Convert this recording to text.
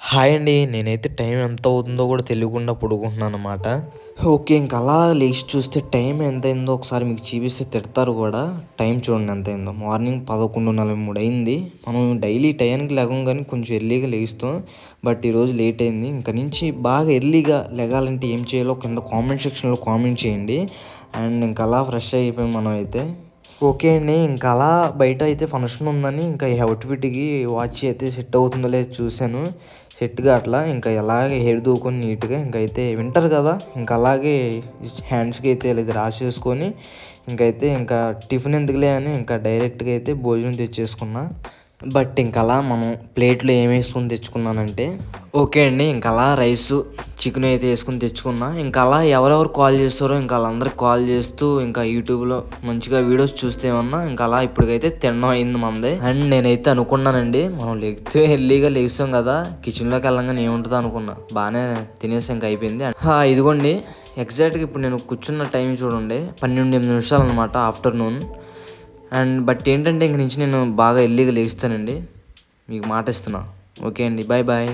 Hi అండి. నేనైతే time ఎంత అవుతుందో కూడా తెలియకుండా పడుకుంటున్నాననమాట. ఓకే. ఇంక అలా లేచి చూస్తే టైం ఎంతయిందో ఒకసారి మీకు చూపిస్తే తిడతారు కూడా. టైం చూడండి ఎంతయిందో. మార్నింగ్ 11:43 అయింది. మనం డైలీ టయానికి లెగం గానీ కొంచెం ఎర్లీగా లెగుస్తాం. బట్ ఈరోజు లేట్ అయింది. ఇంక నుంచి బాగా ఎర్లీగా లెగాలంటే ఏం చేయాలో కింద కామెంట్ సెక్షన్‌లో కామెంట్ చేయండి. అండ్ ఇంక అలా ఫ్రెష్ అయిపోయాం మనమైతే. ఓకే అండి. ఇంక అలా బయట అయితే ఫంక్షన్ ఉందని ఇంకా ఈ అవుట్‌ఫిట్‌కి వాచ్ అయితే సెట్ అవుతుందో లేదో చూసాను. సెట్ కాట్లా. ఇంకా ఎలాగే హెయిర్ దువ్వుకొని నీట్‌గా ఇంకైతే వింటర్ కదా! ఇంక అలాగే హ్యాండ్స్‌కి అయితే ఇలా ఇది రాసేసుకొని ఇంకైతే ఇంకా టిఫిన్ ఎందుకులే అని ఇంకా డైరెక్ట్‌గా అయితే భోజనం తెచ్చేసుకున్నా. బట్ ఇంకలా మనం ప్లేట్‌లో ఏమేసుకొని తెచ్చుకున్నానంటే ఓకే అండి. ఇంకలా రైసు, చికెను అయితే ఏసుకొని తెచ్చుకున్నా. ఇంకలా ఎవరెవరు కాల్ చేస్తారో ఇంక ఆళ్ళందరికి కాల్ చేస్తూ ఇంకా యూట్యూబ్‌లో మంచిగా వీడియోస్ చూస్తే ఏమన్నా ఇంకలా ఇప్పటికైతే తినడం అయింది మనది. అండ్ నేనైతే అనుకున్నానండి మనం లెగితే ఎర్లీగా లెగిసాం కదా! కిచెన్‌లోకి ఎళ్ళంగానే ఏముంటదో అనుకున్నా. బానే తినేసి ఇంక అయిపోయింది. ఇదిగోండి ఎగ్జాక్ట్‌గా ఇప్పుడు నేను కూర్చున్న టైం చూడండి 12, 8 నిమిషాలనమాట ఆఫ్టర్‌నూన్. బట్ ఏంటంటే ఇంక నుంచి నేను బాగా ఎర్లీగా లెగుస్తానండి. మీకు మాటిస్తున్నా. ఓకే అండి. Bye bye.